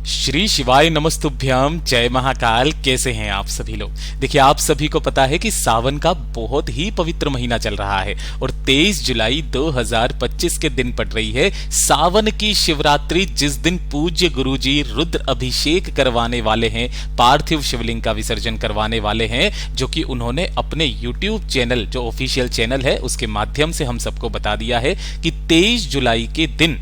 श्री शिवाय नमस्तुभ्यम, जय महाकाल। कैसे हैं आप सभी लोग। देखिए, आप सभी को पता है कि सावन का बहुत ही पवित्र महीना चल रहा है और 23 जुलाई 2025 के दिन पड़ रही है सावन की शिवरात्रि, जिस दिन पूज्य गुरुजी रुद्र अभिषेक करवाने वाले हैं, पार्थिव शिवलिंग का विसर्जन करवाने वाले हैं, जो कि उन्होंने अपने यूट्यूब चैनल, जो ऑफिशियल चैनल है, उसके माध्यम से हम सबको बता दिया है कि 23 जुलाई के दिन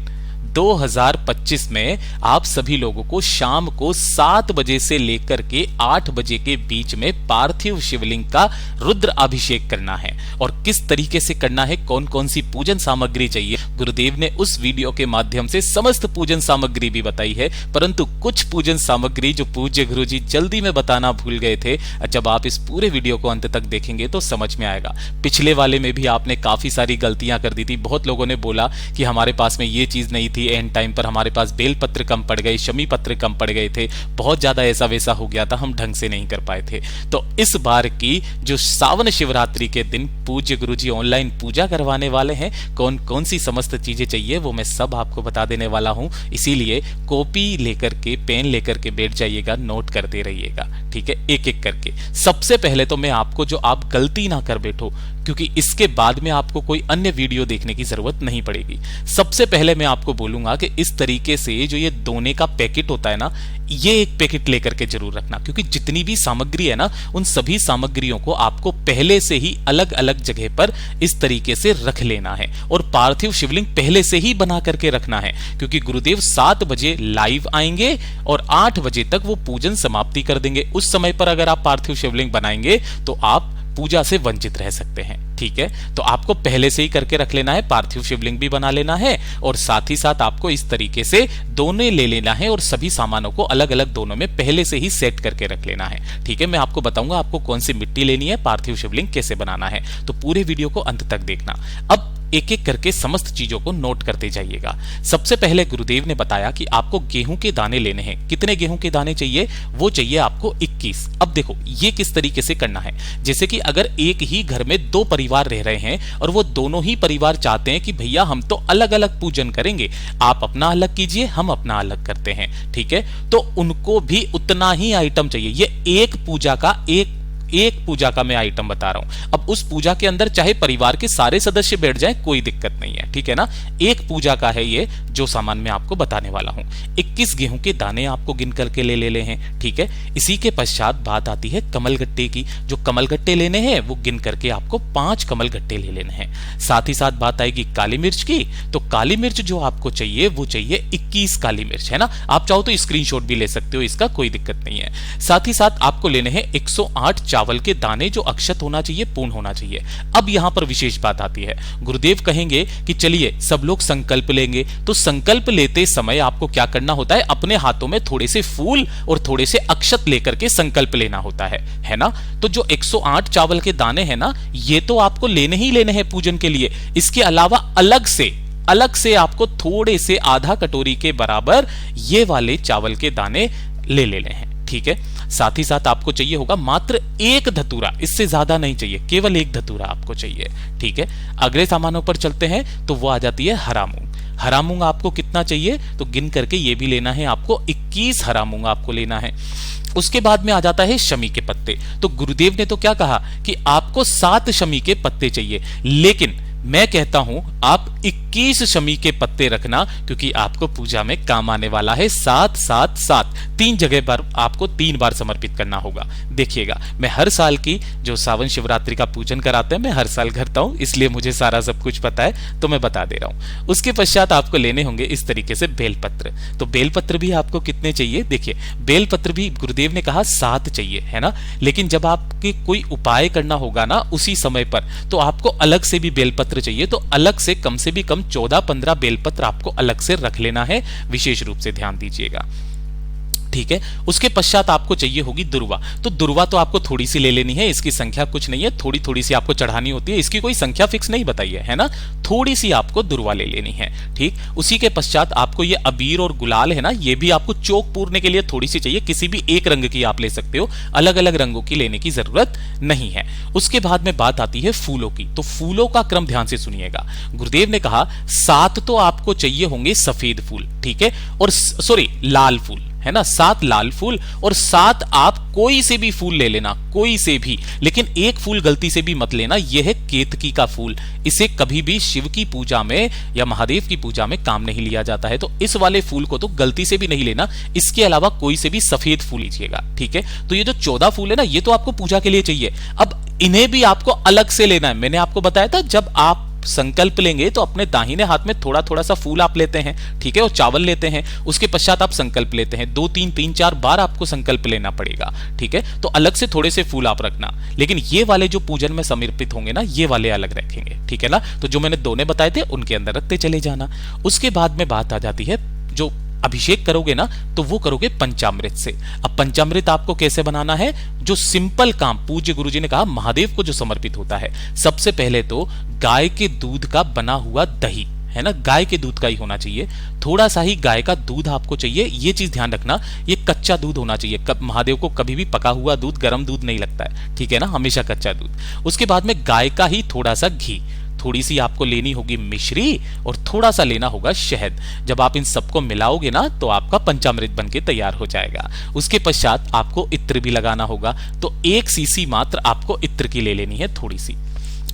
2025 में आप सभी लोगों को शाम को 7 बजे से लेकर के 8 बजे के बीच में पार्थिव शिवलिंग का रुद्र अभिषेक करना है। और किस तरीके से करना है, कौन कौन सी पूजन सामग्री चाहिए, गुरुदेव ने उस वीडियो के माध्यम से समस्त पूजन सामग्री भी बताई है। परंतु कुछ पूजन सामग्री जो पूज्य गुरुजी जल्दी में बताना भूल गए थे, जब आप इस पूरे वीडियो को अंत तक देखेंगे तो समझ में आएगा। पिछले वाले में भी आपने काफी सारी गलतियां कर दी थी। बहुत लोगों ने बोला कि हमारे पास में ये चीज नहीं थी, एंड टाइम पर हमारे पास बेल पत्र कम पड़ गए, शमी पत्र कम पड़ गए थे, बहुत ज्यादा ऐसा वैसा हो गया था, हम ढंग से नहीं कर पाए थे। तो इस बार की जो सावन शिवरात्रि के दिन पूज्य गुरुजी ऑनलाइन पूजा करवाने वाले हैं, कौन कौन सी समस्त चीजें चाहिए वो मैं सब आपको बता देने वाला हूं। इसीलिए कॉपी लेकर के, पेन लेकर के बैठ जाइएगा, नोट करते रहिएगा, ठीक है, एक एक करके। सबसे पहले तो मैं आपको, जो आप गलती ना कर बैठो, क्योंकि इसके बाद में आपको कोई अन्य वीडियो देखने की जरूरत नहीं पड़ेगी। सबसे पहले मैं आपको बोलूंगा कि इस तरीके से जो ये दोने का पैकेट होता है ना, ये एक पैकेट लेकर के जरूर रखना, क्योंकि जितनी भी सामग्री है ना, उन सभी सामग्रियों को आपको पहले से ही अलग अलग जगह पर इस तरीके से रख लेना है और पार्थिव शिवलिंग पहले से ही बना करके रखना है, क्योंकि गुरुदेव 7 बजे लाइव आएंगे और 8 बजे तक वो पूजन समाप्ति कर देंगे। उस समय पर अगर आप पार्थिव शिवलिंग बनाएंगे तो आप पूजा से वंचित रह सकते हैं, ठीक है। तो आपको पहले से ही करके रख लेना है, पार्थिव शिवलिंग भी बना लेना है और साथ ही साथ आपको इस तरीके से दोनों ले लेना है और सभी सामानों को अलग अलग दोनों में पहले से ही सेट करके रख लेना है, ठीक है। मैं आपको बताऊंगा आपको कौन सी मिट्टी लेनी है, पार्थिव शिवलिंग कैसे बनाना है, तो पूरे वीडियो को अंत तक देखना। अब एक एक करके समस्त चीजों को नोट करते जाइएगा। सबसे पहले गुरुदेव ने बताया कि आपको गेहूं के दाने लेने हैं। कितने गेहूं के दाने चाहिए? वो चाहिए आपको 21। अब देखो ये किस तरीके से करना है। जैसे कि अगर एक ही घर में 2 परिवार रह रहे हैं और वो दोनों ही परिवार चाहते हैं कि भैया हम तो अलग अलग पूजन करेंगे, आप अपना अलग कीजिए, हम अपना अलग करते हैं, ठीक है, तो उनको भी उतना ही आइटम चाहिए। ये एक पूजा का मैं आइटम बता रहा हूं। अब उस पूजा के अंदर चाहे परिवार के सारे सदस्य बैठ जाएं, कोई दिक्कत नहीं है, ठीक है ना। एक पूजा का है ये जो सामान मैं आपको बताने वाला हूं। 21 गेहूं के दाने आपको गिन करके ले लेने हैं, ठीक है। इसी के पश्चात बात आती है कमलगट्टे की। जो कमलगट्टे लेने हैं वो गिन करके आपको 5 कमलगट्टे ले लेने हैं। साथ ही साथ बात आएगी काली मिर्च की। तो काली मिर्च जो आपको चाहिए वो चाहिए 21 काली मिर्च, है ना। आप चाहो तो स्क्रीनशॉट भी ले सकते हो, इसका कोई दिक्कत नहीं है। साथ ही साथ आपको लेने हैं 108 चावल के दाने, जो अक्षत होना चाहिए, पूर्ण होना चाहिए। अब यहां पर विशेष बात आती है, गुरुदेव कहेंगे कि चलिए सब लोग संकल्प लेंगे। तो संकल्प लेते समय आपको क्या करना होता है, अपने हाथों में थोड़े से फूल और थोड़े से अक्षत लेकर के संकल्प लेना होता है ना। तो जो 108 चावल के दाने हैं ना, ये तो आपको लेने ही लेने हैं पूजन के लिए। इसके अलावा अलग से आपको थोड़े से आधा कटोरी के बराबर ये वाले चावल के दाने ले लेने हैं, ठीक है। साथ ही साथ आपको चाहिए होगा मात्र 1 धतूरा, इससे ज्यादा नहीं चाहिए, केवल 1 धतूरा आपको चाहिए, ठीक है। अगले सामानों पर चलते हैं तो वो आ जाती है हरा मूंग। हरा मूंग आपको कितना चाहिए, तो गिन करके ये भी लेना है आपको, 21 हरा मूंग आपको लेना है। उसके बाद में आ जाता है शमी के पत्ते। तो गुरुदेव ने तो क्या कहा कि आपको 7 शमी के पत्ते चाहिए, लेकिन मैं कहता हूं आप 21 शमी के पत्ते रखना, क्योंकि आपको पूजा में काम आने वाला है। 7 7 7 3 जगह पर आपको 3 बार समर्पित करना होगा। देखिएगा, मैं हर साल की जो सावन शिवरात्रि का पूजन कराते हैं, मैं हर साल करता हूं, इसलिए मुझे सारा सब कुछ पता है, तो मैं बता दे रहा हूं। उसके पश्चात आपको लेने होंगे इस तरीके से बेलपत्र। तो बेलपत्र भी आपको कितने चाहिए, देखिए बेलपत्र भी गुरुदेव ने कहा 7 चाहिए, है ना। लेकिन जब आपके कोई उपाय करना होगा ना उसी समय पर, तो आपको अलग से भी बेलपत्र चाहिए, तो अलग से कम भी कम 14-15 बेलपत्र आपको अलग से रख लेना है। विशेष रूप से ध्यान दीजिएगा, ठीक है। उसके पश्चात आपको चाहिए होगी दुर्वा। तो दुर्वा तो आपको थोड़ी सी ले लेनी है, इसकी संख्या कुछ नहीं है, थोड़ी थोड़ी सी आपको चढ़ानी होती है, इसकी कोई संख्या फिक्स नहीं बताई है ना। थोड़ी सी आपको दुर्वा ले लेनी है, ठीक। उसी के पश्चात आपको ये अबीर और गुलाल है ना, ये भी आपको चौक पूरने के लिए थोड़ी सी चाहिए, किसी भी एक रंग की आप ले सकते हो, अलग अलग रंगों की लेने की जरूरत नहीं है। उसके बाद में बात आती है फूलों की। तो फूलों का क्रम ध्यान से सुनिएगा। गुरुदेव ने कहा 7 तो आपको चाहिए होंगे सफेद फूल, ठीक है, और सॉरी लाल फूल, है ना, 7 लाल फूल और 7 आप कोई से भी फूल ले लेना, कोई से भी, लेकिन एक फूल गलती से भी मत लेना, यह है केतकी का फूल। इसे कभी भी शिव की पूजा में या महादेव की पूजा में काम नहीं लिया जाता है, तो इस वाले फूल को तो गलती से भी नहीं लेना। इसके अलावा कोई से भी सफेद फूल लीजिएगा, ठीक है। तो ये जो 14 फूल है ना, ये तो आपको पूजा के लिए चाहिए। अब इन्हें भी आपको अलग से लेना है। मैंने आपको बताया था जब आप संकल्प लेंगे तो अपने दाहिने हाथ में थोड़ा थोड़ा सा फूल आप लेते हैं, ठीक है, और चावल लेते हैं। उसके पश्चात आप संकल्प लेते हैं, 2 3 3 4 बार आपको संकल्प लेना पड़ेगा, ठीक है। तो अलग से थोड़े से फूल आप रखना, लेकिन ये वाले जो पूजन में समर्पित होंगे ना, ये वाले अलग रखेंगे, ठीक है ना। तो जो मैंने दोनों बताए थे उनके अंदर रखते चले जाना। उसके बाद में बात आ जाती है, जो अभिषेक करोगे ना तो वो करोगे पंचामृत से। अब पंचामृत आपको कैसे बनाना है, जो सिंपल काम पूज्य गुरुजी ने कहा महादेव को जो समर्पित होता है, सबसे पहले तो गाय के दूध का बना हुआ दही, है ना, गाय के दूध का ही होना चाहिए। थोड़ा सा ही गाय का दूध आपको चाहिए, ये चीज ध्यान रखना, ये कच्चा दूध होना चाहिए। महादेव को कभी भी पका हुआ दूध, गर्म दूध नहीं लगता है, ठीक है ना, हमेशा कच्चा दूध। उसके बाद में गाय का ही थोड़ा सा घी, थोड़ी सी आपको लेनी होगी मिश्री और थोड़ा सा लेना होगा शहद। जब आप इन सबको मिलाओगे ना तो आपका पंचामृत बनके तैयार हो जाएगा। उसके पश्चात आपको इत्र भी लगाना होगा, तो 1 सीसी मात्र आपको इत्र की ले लेनी है, थोड़ी सी,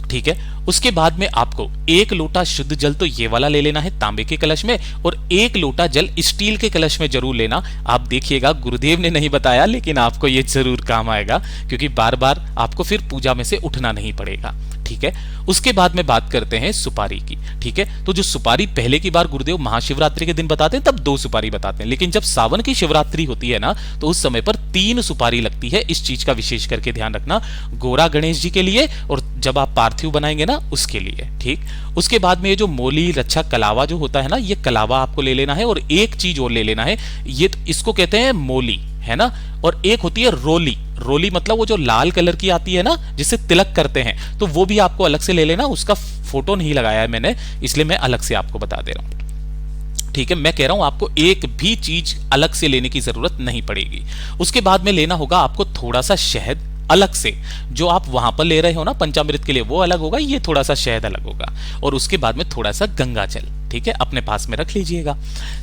ठीक है। उसके बाद में आपको 1 लोटा शुद्ध जल तो ये वाला ले लेना है तांबे के कलश में, और 1 लोटा जल स्टील के कलश में जरूर लेना। आप देखिएगा गुरुदेव ने नहीं बताया, लेकिन आपको ये जरूर काम आएगा, क्योंकि बार बार आपको फिर पूजा में से उठना नहीं पड़ेगा, ठीक है। उसके बाद में बात करते हैं सुपारी की, ठीक है। तो जो सुपारी पहले की बार गुरुदेव महाशिवरात्रि के दिन बताते हैं तब 2 सुपारी बताते हैं, लेकिन जब सावन की शिवरात्रि होती है ना तो उस समय पर 3 सुपारी लगती है। इस चीज का विशेष करके ध्यान रखना, गोरा गणेश जी के लिए और जब आप पार्थिव बनाएंगे ना उसके लिए, ठीक। उसके बाद में ये जो मोली रक्षा कलावा जो होता है ना, ये कलावा आपको ले लेना है, और एक चीज और ले लेना है, ये तो इसको कहते हैं मोली, है ना, और एक होती है रोली। रोली मतलब वो जो लाल कलर की आती है ना, जिससे तिलक करते हैं, तो वो भी आपको अलग से ले लेना। उसका फोटो नहीं लगाया है मैंने, इसलिए मैं अलग से आपको बता दे रहा हूं, ठीक है। मैं कह रहा हूं आपको एक भी चीज अलग से लेने की जरूरत नहीं पड़ेगी। उसके बाद में लेना होगा आपको थोड़ा सा शहद अलग से, जो आप वहां पर ले रहे हो ना पंचामृत के लिए, वो अलग होगा, ये थोड़ा सा शहद अलग होगा। और उसके बाद में थोड़ा सा गंगा जल, ठीक है, अपने पास में रख लीजिएगा।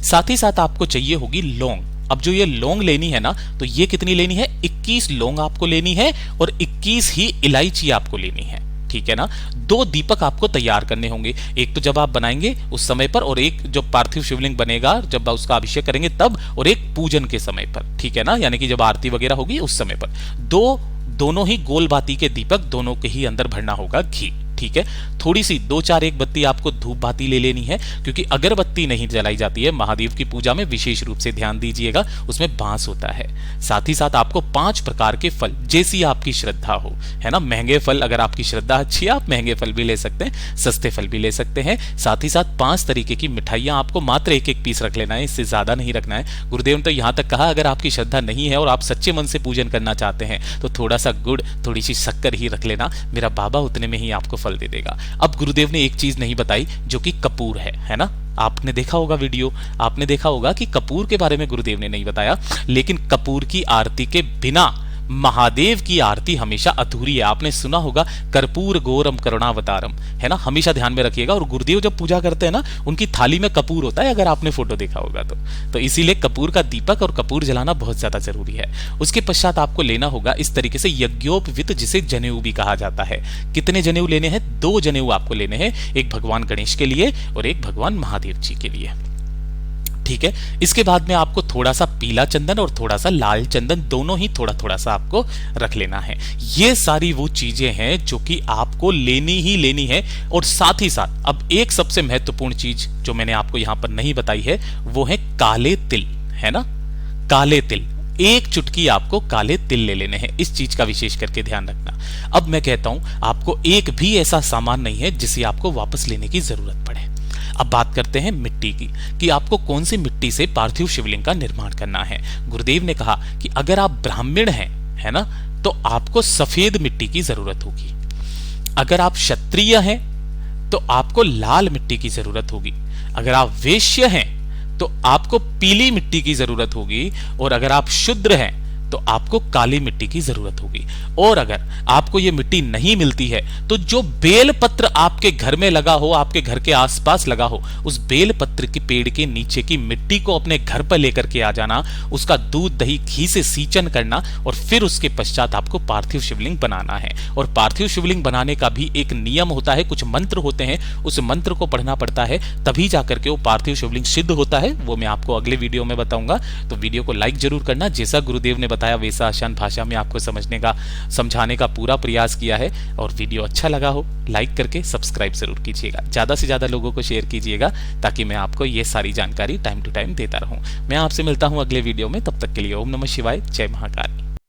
साथ ही साथ आपको चाहिए होगी लौंग। अब जो ये लौंग लेनी है ना, तो ये कितनी लेनी है, 21 लौंग आपको लेनी है, और 21 ही इलायची आपको लेनी है, ठीक है ना। 2 दीपक आपको तैयार करने होंगे, एक तो जब आप बनाएंगे उस समय पर, और एक जो पार्थिव शिवलिंग बनेगा जब उसका अभिषेक करेंगे तब, और एक पूजन के समय पर, ठीक है ना, यानी कि जब आरती वगैरह होगी उस समय पर। दोनों ही गोल बाती के दीपक, दोनों के ही अंदर भरना होगा घी, ठीक है। थोड़ी सी 2-4 एक बत्ती आपको धूप बाती ले लेनी है, क्योंकि अगरबत्ती नहीं जलाई जाती है महादेव की पूजा में, विशेष रूप से ध्यान दीजिएगा, उसमें बांस होता है। साथ ही साथ आपको 5 प्रकार के फल, जैसी आपकी श्रद्धा हो, है ना, महंगे फल, अगर आपकी श्रद्धा अच्छी है आप महंगे फल भी ले सकते हैं, सस्ते फल भी ले सकते हैं। साथ ही साथ 5 तरीके की मिठाइयां आपको मात्र 1-1 पीस रख लेना है, इससे ज्यादा नहीं रखना है। गुरुदेव ने तो यहां तक कहा अगर आपकी श्रद्धा नहीं है और आप सच्चे मन से पूजन करना चाहते हैं तो थोड़ा सा गुड़, थोड़ी सी शक्कर ही रख लेना, मेरा बाबा उतने में ही आपको फल दे देगा। अब गुरुदेव ने एक चीज नहीं बताई, जो कि कपूर है ना। आपने देखा होगा वीडियो, आपने देखा होगा कि कपूर के बारे में गुरुदेव ने नहीं बताया, लेकिन कपूर की आरती के बिना महादेव की आरती हमेशा अधूरी है। आपने सुना होगा कर्पूर गौरम करुणावतारम, है ना, हमेशा ध्यान में रखिएगा। और गुरुदेव जब पूजा करते हैं ना, उनकी थाली में कपूर होता है, अगर आपने फोटो देखा होगा तो इसीलिए कपूर का दीपक और कपूर जलाना बहुत ज्यादा जरूरी है। उसके पश्चात आपको लेना होगा इस तरीके से यज्ञोपवीत, जिसे जनेऊ भी कहा जाता है। कितने जनेऊ लेने हैं, 2 जनेऊ आपको लेने हैं, एक भगवान गणेश के लिए और एक भगवान महादेव जी के लिए, ठीक है। इसके बाद में आपको थोड़ा सा पीला चंदन और थोड़ा सा लाल चंदन, दोनों ही थोड़ा थोड़ा सा आपको रख लेना है। ये सारी वो चीजें हैं जो कि आपको लेनी ही लेनी है। और साथ ही साथ अब एक सबसे महत्वपूर्ण चीज जो मैंने आपको यहां पर नहीं बताई है, वो है काले तिल, है ना, काले तिल। 1 चुटकी आपको काले तिल ले लेने हैं, इस चीज का विशेष करके ध्यान रखना। अब मैं कहता हूं आपको एक भी ऐसा सामान नहीं है जिसे आपको वापस लेने की जरूरत पड़े। अब बात करते हैं मिट्टी की, कि आपको कौन सी मिट्टी से पार्थिव शिवलिंग का निर्माण करना है। गुरुदेव ने कहा कि अगर आप ब्राह्मण हैं, है ना, तो आपको सफेद मिट्टी की जरूरत होगी। अगर आप क्षत्रिय हैं तो आपको लाल मिट्टी की जरूरत होगी। अगर आप वैश्य हैं तो आपको पीली मिट्टी की जरूरत होगी। और अगर आप शूद्र हैं तो आपको काली मिट्टी की जरूरत होगी। और अगर आपको ये मिट्टी नहीं मिलती है तो जो बेल पत्र आपके घर में लगा हो, आपके घर के आसपास लगा हो, उस बेल पत्र की पेड़ के नीचे की मिट्टी को अपने घर पर लेकर के आ जाना, उसका दूध दही घी से सींचन करना और फिर उसके पश्चात आपको पार्थिव शिवलिंग बनाना है। और पार्थिव शिवलिंग बनाने का भी एक नियम होता है, कुछ मंत्र होते हैं, उस मंत्र को पढ़ना पड़ता है, तभी जाकर के वो पार्थिव शिवलिंग सिद्ध होता है। वो मैं आपको अगले वीडियो में बताऊंगा। तो वीडियो को लाइक जरूर करना। जैसा गुरुदेव ने बताया वैसा आसान भाषा में आपको समझाने का पूरा प्रयास किया है। और वीडियो अच्छा लगा हो लाइक करके सब्सक्राइब जरूर कीजिएगा, ज्यादा से ज्यादा लोगों को शेयर कीजिएगा, ताकि मैं आपको ये सारी जानकारी टाइम टू टाइम देता रहूं। मैं आपसे मिलता हूं अगले वीडियो में, तब तक के लिए ओम नमः शिवाय, जय महाकाल।